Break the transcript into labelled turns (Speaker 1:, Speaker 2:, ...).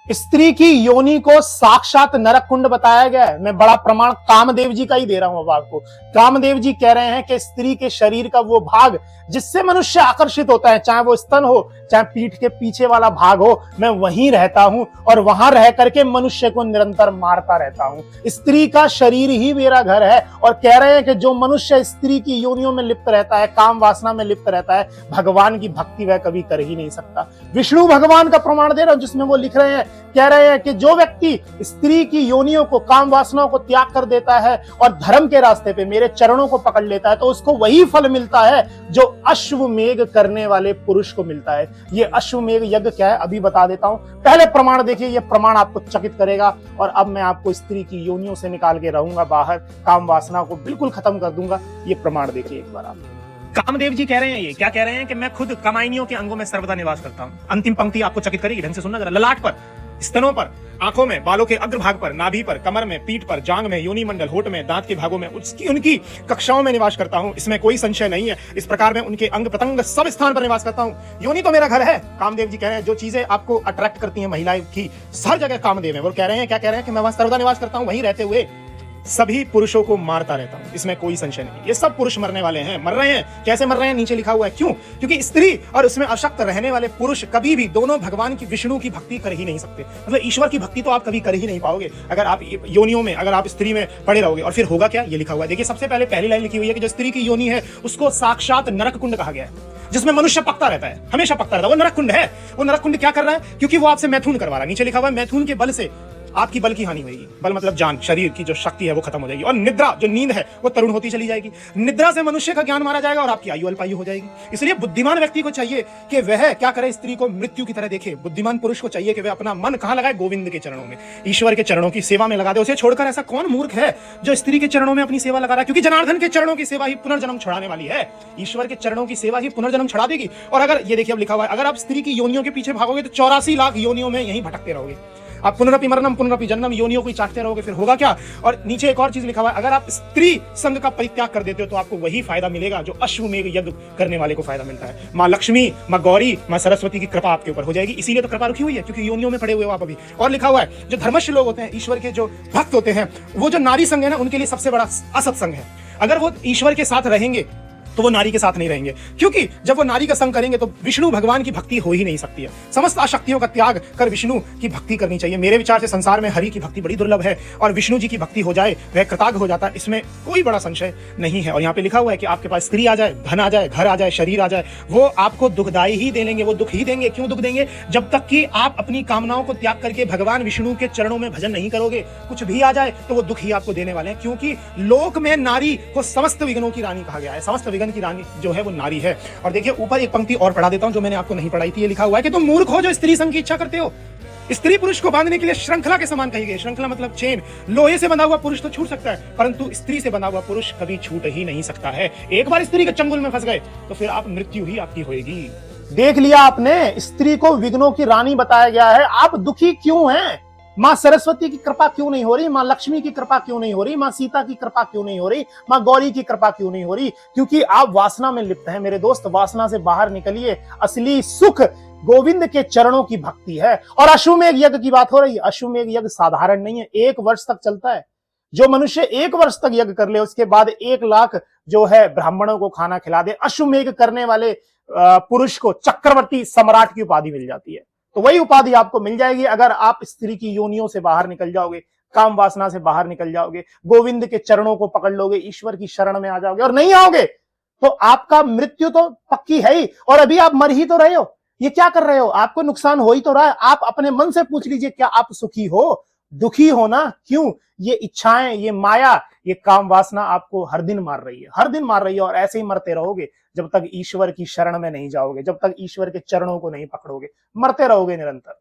Speaker 1: स्त्री की योनि को साक्षात नरक कुंड बताया गया है। मैं बड़ा प्रमाण कामदेव जी का ही दे रहा हूं अब आपको। कामदेव जी कह रहे हैं कि स्त्री के शरीर का वो भाग जिससे मनुष्य आकर्षित होता है, चाहे वो स्तन हो, चाहे पीठ के पीछे वाला भाग हो, मैं वहीं रहता हूं और वहां रह करके मनुष्य को निरंतर मारता रहता हूं। स्त्री का शरीर ही मेरा घर है। और कह रहे हैं कि जो मनुष्य स्त्री की योनियों में लिप्त रहता है, काम वासना में लिप्त रहता है, भगवान की भक्ति वह कभी कर ही नहीं सकता। विष्णु भगवान का प्रमाण दे रहा हूं, जिसमें वो लिख रहे हैं, कह रहे हैं कि जो व्यक्ति स्त्री की योनियों को, काम वासनाओं को त्याग कर देता है और धर्म के रास्ते पे मेरे चरणों को पकड़ लेता है, तो उसको वही फल मिलता है जो अश्वमेध करने वाले पुरुष को मिलता है। ये अश्वमेध यज्ञ क्या है अभी बता देता हूं। पहले प्रमाण देखिए, ये प्रमाण आपको चकित करेगा। और अब मैं आपको स्त्री की योनियों से निकाल के रहूंगा बाहर, काम वासना को बिल्कुल खत्म कर दूंगा। ये प्रमाण देखिए एक बार आप।
Speaker 2: कामदेव जी कह रहे हैं, ये क्या कह रहे हैं कि मैं खुद कामायनियों के अंगों में सर्वदा निवास करता हूं। अंतिम पंक्ति आपको चकित करेगी, ढंग से सुनना जरा। ललाट पर, स्तनों पर, आंखों में, बालों के अग्रभाग पर, नाभि पर, कमर में, पीठ पर, जांग में, योनि मंडल, होठ में, दांत के भागों में, उनकी कक्षाओं में निवास करता हूं। इसमें कोई संशय नहीं है। इस प्रकार मैं उनके अंग प्रत्यंग सब स्थान पर निवास करता हूं। योनि तो मेरा घर है। कामदेव जी कह रहे हैं जो चीजें आपको अट्रैक्ट करती हैं महिलाएं की, हर जगह कामदेव है। वो कह रहे हैं, क्या कह रहे हैं कि मैं वहां सर्वदा निवास करता हूं, वहीं रहते हुए सभी पुरुषों को मारता रहता हूं। इसमें कोई संशय नहीं। ये सब पुरुष मरने वाले हैं, मर रहे हैं। कैसे मर रहे हैं नीचे लिखा हुआ है। क्यों? क्योंकि स्त्री और उसमें अशक्त रहने वाले पुरुष कभी भी दोनों भगवान की, विष्णु की भक्ति कर ही नहीं सकते। मतलब ईश्वर की भक्ति तो आप कभी कर ही नहीं पाओगे अगर आप योनियों में, अगर आप स्त्री में पड़े रहोगे। और फिर होगा क्या, ये लिखा हुआ है। देखिए, सबसे पहले पहली लाइन लिखी हुई है कि जो स्त्री की योनि है उसको साक्षात नरक कुंड कहा गया है, जिसमें मनुष्य पकता रहता है, हमेशा पकता रहता है। वो नरक कुंड है। वो नरक कुंड क्या कर रहा है? क्योंकि वो आपसे मैथुन करवा रहा है। नीचे लिखा हुआ है, मैथुन के बल से आपकी बल की हानि होगी। बल मतलब जान, शरीर की जो शक्ति है वो खत्म हो जाएगी। और निद्रा, जो नींद है, वो तरुण होती चली जाएगी। निद्रा से मनुष्य का ज्ञान मारा जाएगा और आपकी आयु अल्पायु हो जाएगी। इसलिए बुद्धिमान व्यक्ति को चाहिए कि वह क्या करे, स्त्री को मृत्यु की तरह देखे। बुद्धिमान पुरुष को चाहिए कि वह अपना मन कहां लगाए, गोविंद के चरणों में, ईश्वर के चरणों की सेवा में लगा दे। उसे छोड़कर ऐसा कौन मूर्ख है जो स्त्री के चरणों में अपनी सेवा लगा रहा है? क्योंकि जनार्दन के चरणों की सेवा ही पुनर्जन्म छुड़ाने वाली है। ईश्वर के चरणों की सेवा ही पुनर्जन्म छुड़ा देगी। और अगर ये देखिए, अब लिखा हुआ है, अगर आप स्त्री की योनियों के पीछे भागोगे तो 84 लाख योनियों में यहीं भटकते रहोगे। आप पुनरपि मरणम पुनरपि जन्म योनियों को चाटते रहोगे। फिर होगा क्या? और नीचे एक और चीज लिखा हुआ है, अगर आप स्त्री संग का परित्याग कर देते हो तो आपको वही फायदा मिलेगा जो अश्वमेध यज्ञ करने वाले को फायदा मिलता है। माँ लक्ष्मी, माँ गौरी, माँ सरस्वती की कृपा आपके ऊपर हो जाएगी। इसीलिए तो कृपा रुकी हुई है, क्योंकि योनियों में पड़े हुए हो आप अभी। और लिखा हुआ है, जो धर्मस्थ लोग होते हैं, ईश्वर के जो भक्त होते हैं, वो जो नारी संग है ना, उनके लिए सबसे बड़ा असत्संग है। अगर वो ईश्वर के साथ रहेंगे तो वो नारी के साथ नहीं रहेंगे, क्योंकि जब वो नारी का संग करेंगे तो विष्णु भगवान की भक्ति हो ही नहीं सकती है। समस्त आशक्तियों का त्याग कर विष्णु की भक्ति करनी चाहिए। मेरे विचार से संसार में हरि की भक्ति बड़ी दुर्लभ है, और विष्णु जी की भक्ति हो जाए वह कृतार्थ हो जाता है। इसमें कोई बड़ा संशय नहीं है। और यहाँ पे लिखा हुआ है कि आपके पास स्त्री आ जाए, धन आ जाए, घर आ जाए, शरीर आ जाए, वो आपको दुखदाई ही देंगे। वो दुख ही देंगे। क्यों दुख देंगे? जब तक कि आप अपनी कामनाओं को त्याग करके भगवान विष्णु के चरणों में भजन नहीं करोगे। कुछ भी आ जाए तो वो दुख ही आपको देने वाले हैं, क्योंकि लोक में नारी को समस्त विघ्नों की रानी कहा गया है। समस्त विघ्न की रानी जो है वो नारी है। और देखिए, ऊपर एक पंक्ति और पढ़ा देता हूं जो मैंने आपको नहीं पढ़ाई थी। ये लिखा हुआ है कि तुम मूर्ख हो जो स्त्री संग की इच्छा करते हो। स्त्री पुरुष को बांधने के लिए श्रृंखला के समान कही गई। श्रृंखला मतलब चेन। लोहे से बंधा हुआ पुरुष तो छूट सकता है, परंतु स्त्री से बंधा हुआ पुरुष कभी छूट ही नहीं सकता है। एक बार स्त्री के चंगुल में फंस गए तो फिर आप मृत्यु ही आपकी होगी।
Speaker 1: देख लिया आपने, स्त्री को विघ्नों की रानी बताया गया है। आप दुखी क्यों हैं? माँ सरस्वती की कृपा क्यों नहीं हो रही? माँ लक्ष्मी की कृपा क्यों नहीं हो रही? माँ सीता की कृपा क्यों नहीं हो रही? माँ गौरी की कृपा क्यों नहीं हो रही? क्योंकि आप वासना में लिप्त हैं मेरे दोस्त। वासना से बाहर निकलिए। असली सुख गोविंद के चरणों की भक्ति है। और अश्वमेध यज्ञ की बात हो रही है। अश्वमेध यज्ञ साधारण नहीं है, 1 वर्ष तक चलता है। जो मनुष्य 1 वर्ष तक यज्ञ कर ले, उसके बाद 1 लाख जो है ब्राह्मणों को खाना खिला दे, अश्वमेध करने वाले पुरुष को चक्रवर्ती सम्राट की उपाधि मिल जाती है। तो वही उपाधि आपको मिल जाएगी अगर आप स्त्री की योनियों से बाहर निकल जाओगे, काम वासना से बाहर निकल जाओगे, गोविंद के चरणों को पकड़ लोगे, ईश्वर की शरण में आ जाओगे। और नहीं आओगे तो आपका मृत्यु तो पक्की है ही। और अभी आप मर ही तो रहे हो। ये क्या कर रहे हो? आपको नुकसान हो ही तो रहा है। आप अपने मन से पूछ लीजिए, क्या आप सुखी हो? दुखी हो ना? क्यों? ये इच्छाएं, ये माया, ये काम वासना आपको हर दिन मार रही है, हर दिन मार रही है। और ऐसे ही मरते रहोगे जब तक ईश्वर की शरण में नहीं जाओगे, जब तक ईश्वर के चरणों को नहीं पकड़ोगे। मरते रहोगे निरंतर।